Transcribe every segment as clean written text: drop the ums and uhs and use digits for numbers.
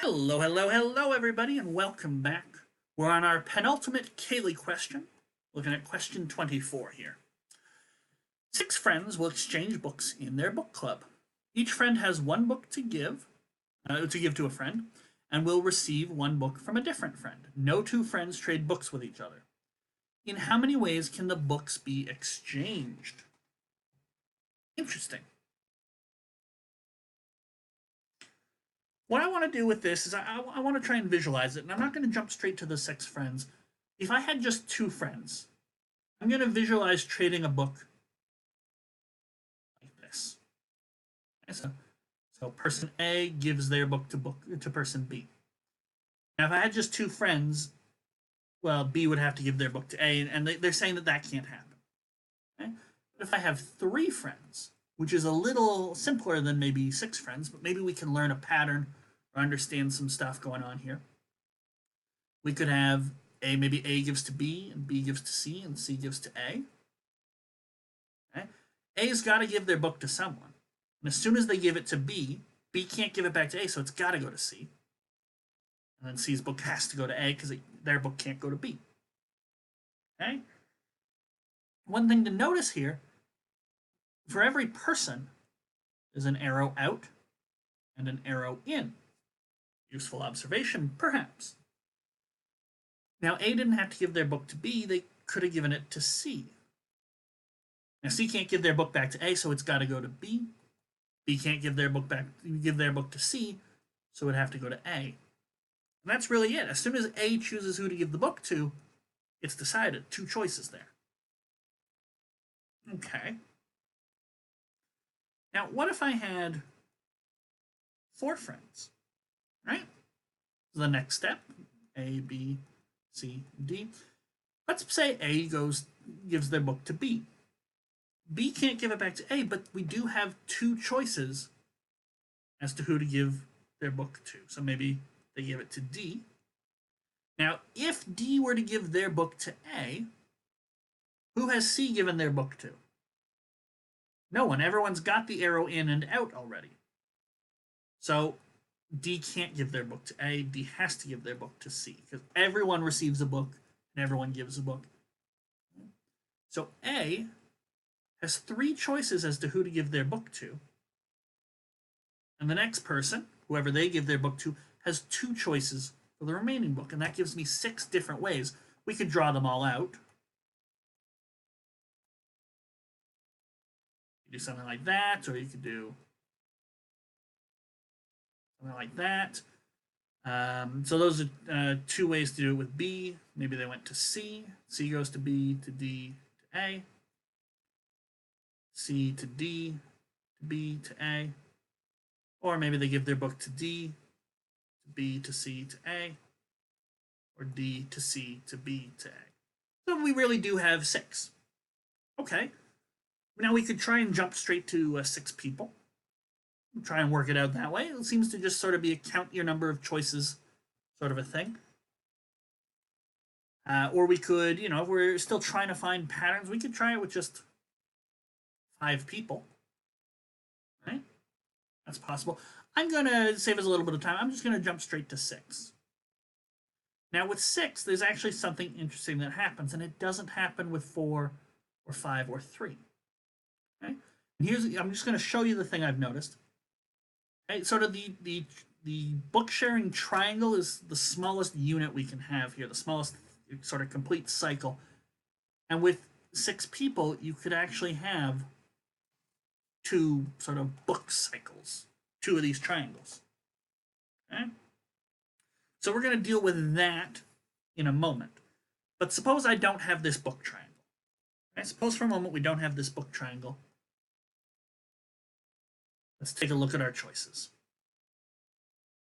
Hello, hello, hello, everybody, and welcome back. We're on our penultimate Cayley question, looking at question 24 here. Six friends will exchange books in their book club. Each friend has one book to give to a friend, and will receive one book from a different friend. No two friends trade books with each other. In how many ways can the books be exchanged? Interesting. What I want to do with this is I want to try and visualize it, and I'm not going to jump straight to the six friends. If I had just two friends, I'm going to visualize trading a book like this. Okay, so person A gives their book to person B. Now, if I had just two friends, well, B would have to give their book to A, and they're saying that that can't happen. Okay? But if I have three friends, which is a little simpler than maybe six friends, but maybe we can learn a pattern or understand some stuff going on here. We could have maybe A gives to B, and B gives to C, and C gives to A. Okay? A's got to give their book to someone. And as soon as they give it to B, B can't give it back to A, so it's got to go to C. And then C's book has to go to A because their book can't go to B. Okay? One thing to notice here, for every person, there's an arrow out and an arrow in. Useful observation, perhaps. Now, A didn't have to give their book to B, they could have given it to C. Now, C can't give their book back to A, so it's got to go to B. B can't give their book to C, so it'd have to go to A. And that's really it. As soon as A chooses who to give the book to, it's decided. Two choices there. Okay. Now, what if I had four friends? Right? The next step, A, B, C, D. Let's say A gives their book to B. B can't give it back to A, but we do have two choices as to who to give their book to. So maybe they give it to D. Now, if D were to give their book to A, who has C given their book to? No one. Everyone's got the arrow in and out already. So D can't give their book to A. D has to give their book to C because everyone receives a book and everyone gives a book. So A has three choices as to who to give their book to. And the next person, whoever they give their book to, has two choices for the remaining book. And that gives me six different ways. We could draw them all out. You do something like that, or you could do something like that. So those are two ways to do it with B. Maybe they went to C. C goes to B, to D, to A. C to D, to B, to A. Or maybe they give their book to D, to B, to C, to A. Or D to C, to B, to A. So we really do have six. Okay. Now we could try and jump straight to six people. Try and work it out that way. It seems to just sort of be a count your number of choices sort of a thing. Or we could, if we're still trying to find patterns, we could try it with just five people. Right? That's possible. I'm going to save us a little bit of time. I'm just going to jump straight to six. Now, with six, there's actually something interesting that happens, and it doesn't happen with four or five or three. Okay? And I'm just going to show you the thing I've noticed. Okay, sort of the book sharing triangle is the smallest unit we can have here, the smallest sort of complete cycle. And with six people, you could actually have two sort of book cycles, two of these triangles. Okay? So we're going to deal with that in a moment. But suppose I don't have this book triangle. Okay? Suppose for a moment we don't have this book triangle. Let's take a look at our choices.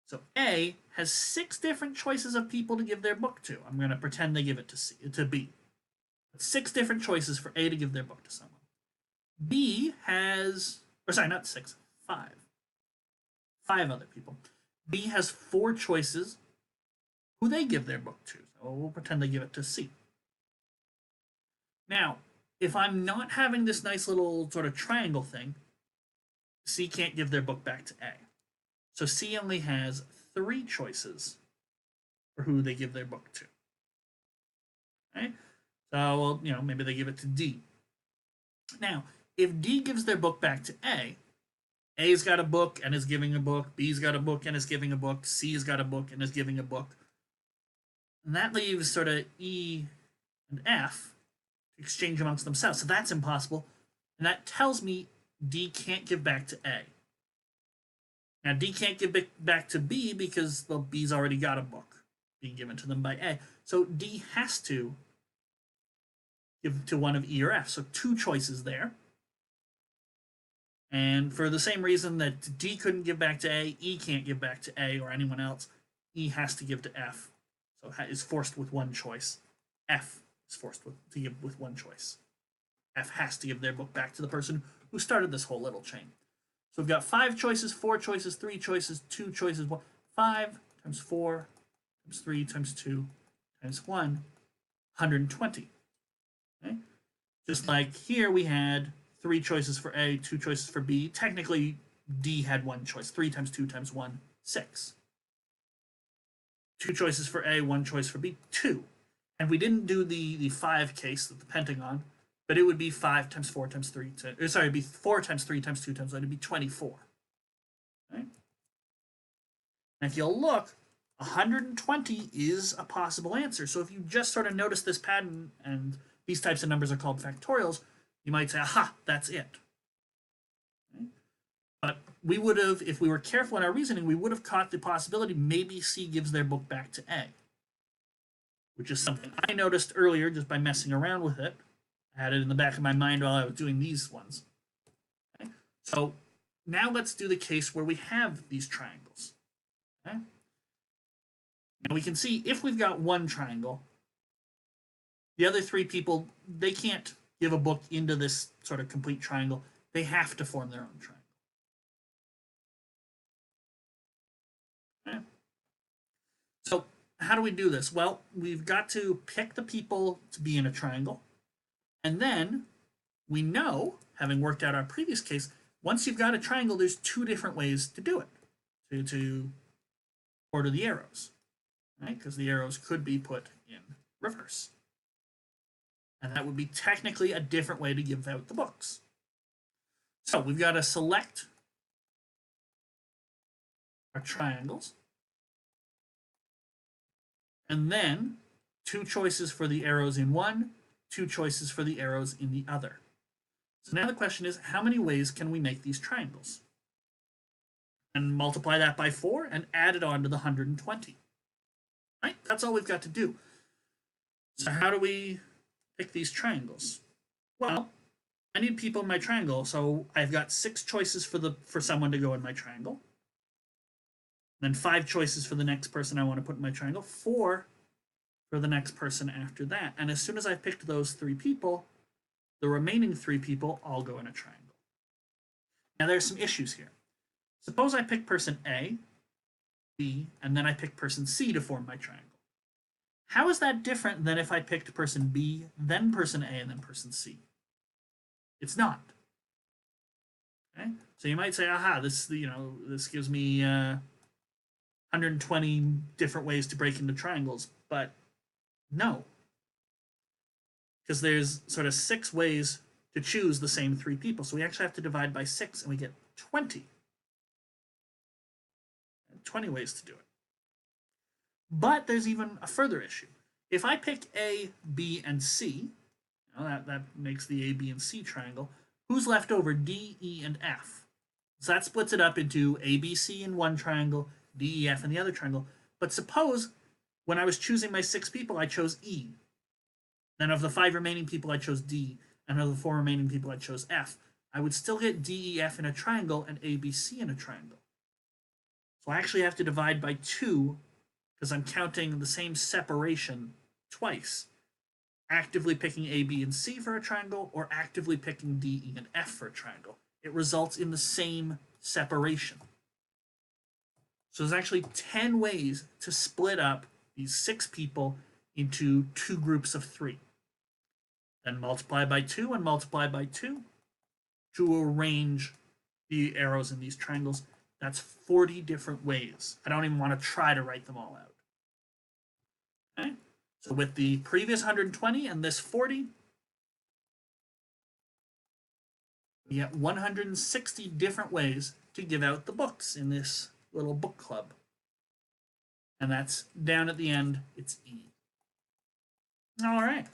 So A has six different choices of people to give their book to. I'm going to pretend they give it to B. Six different choices for A to give their book to someone. B has, not six, five. Five other people. B has four choices who they give their book to. So we'll pretend they give it to C. Now, if I'm not having this nice little sort of triangle thing, C can't give their book back to A. So C only has 3 choices for who they give their book to. Okay? So, well, maybe they give it to D. Now, if D gives their book back to A's got a book and is giving a book, B's got a book and is giving a book, C's got a book and is giving a book. And that leaves sort of E and F to exchange amongst themselves. So that's impossible. And that tells me D can't give back to A. Now, D can't give back to B because, well, B's already got a book being given to them by A. So D has to give to one of E or F. So 2 choices there. And for the same reason that D couldn't give back to A, E can't give back to A or anyone else, E has to give to F. So is forced with 1 choice. F is forced to give with 1 choice. F has to give their book back to the person who started this whole little chain. So we've got 5 choices, 4 choices, 3 choices, 2 choices, 1. 5 times 4 times 3 times 2 times 1, 120. Okay? Just like here we had 3 choices for A, 2 choices for B. Technically, D had 1 choice. 3 times 2 times 1, 6. 2 choices for A, 1 choice for B, 2. And we didn't do the 5 case of the pentagon, but it would be 5 times 4 times 3. It'd be 4 times 3 times 2 times 1. It'd be 24. Okay? And if you'll look, 120 is a possible answer. So if you just sort of notice this pattern, and these types of numbers are called factorials, you might say, aha, that's it. Okay? But we would have, if we were careful in our reasoning, we would have caught the possibility maybe C gives their book back to A, which is something I noticed earlier just by messing around with it. I had it in the back of my mind while I was doing these ones. Okay? So now let's do the case where we have these triangles. Okay? Now we can see if we've got 1 triangle, the other 3 people, they can't give a book into this sort of complete triangle. They have to form their own triangle. Okay. So how do we do this? Well, we've got to pick the people to be in a triangle. And then we know, having worked out our previous case, once you've got a triangle, there's 2 different ways to do it, to order the arrows, right? Because the arrows could be put in reverse. And that would be technically a different way to give out the books. So we've got to select our triangles. And then 2 choices for the arrows in one, 2 choices for the arrows in the other. So now the question is, how many ways can we make these triangles? And multiply that by 4 and add it on to the 120. Right? That's all we've got to do. So how do we pick these triangles? Well, I need people in my triangle, so I've got 6 choices for someone to go in my triangle. Then 5 choices for the next person I want to put in my triangle, 4 for the next person after that. And as soon as I've picked those 3 people, the remaining 3 people all go in a triangle. Now there's some issues here. Suppose I pick person A, B, and then I pick person C to form my triangle. How is that different than if I picked person B, then person A, and then person C? It's not. Okay? So you might say, aha, this gives me 120 different ways to break into triangles, but no. Because there's sort of 6 ways to choose the same 3 people. So we actually have to divide by 6 and we get 20. 20 ways to do it. But there's even a further issue. If I pick A, B, and C, that makes the A, B, and C triangle, who's left over? D, E, and F. So that splits it up into A, B, C in one triangle, D, E, F in the other triangle. But suppose when I was choosing my 6 people, I chose E. Then of the 5 remaining people, I chose D. And of the 4 remaining people, I chose F. I would still get D, E, F in a triangle and A, B, C in a triangle. So I actually have to divide by 2 because I'm counting the same separation twice. Actively picking A, B, and C for a triangle or actively picking D, E, and F for a triangle. It results in the same separation. So there's actually 10 ways to split up these 6 people into 2 groups of 3. Then multiply by 2 and multiply by 2 to arrange the arrows in these triangles. That's 40 different ways. I don't even want to try to write them all out. Okay? So with the previous 120 and this 40, we get 160 different ways to give out the books in this little book club. And that's down at the end, it's E. All right.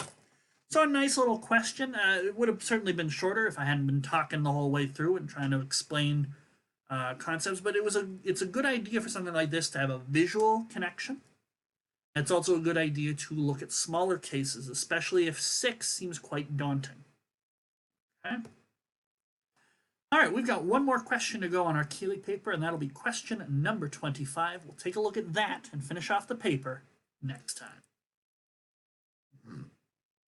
So a nice little question. It would have certainly been shorter if I hadn't been talking the whole way through and trying to explain concepts, but it's a good idea for something like this to have a visual connection. It's also a good idea to look at smaller cases, especially if 6 seems quite daunting. Okay? All right, we've got one more question to go on our Cayley paper, and that'll be question number 25. We'll take a look at that and finish off the paper next time.